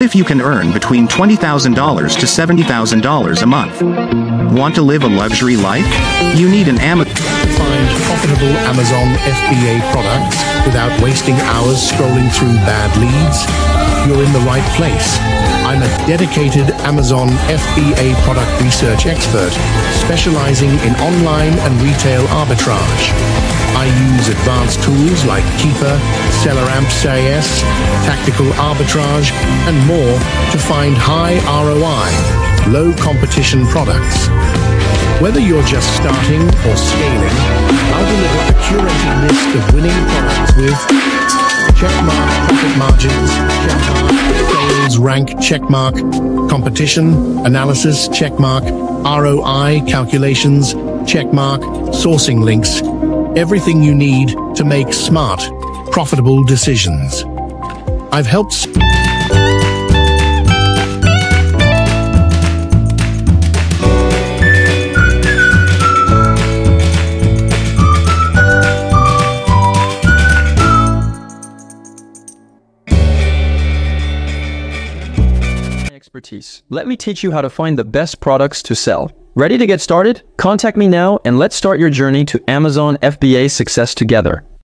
If you can earn between $20,000 to $70,000 a month. Want to live a luxury life? You need an Amazon. Find profitable Amazon FBA products without wasting hours scrolling through bad leads? You're in the right place. I'm a dedicated Amazon FBA product research expert specializing in online and retail arbitrage. I use advanced tools like Keepa, SellerAmp CIS, tactical arbitrage, and more to find high ROI, low competition products. Whether you're just starting or scaling, I'll deliver a curated list of winning products with checkmark profit margins, checkmark sales rank, checkmark competition analysis, checkmark ROI calculations, checkmark sourcing links. Everything you need to make smart, profitable decisions. I've helped expertise. Let me teach you how to find the best products to sell. Ready to get started? Contact me now and let's start your journey to Amazon FBA success together.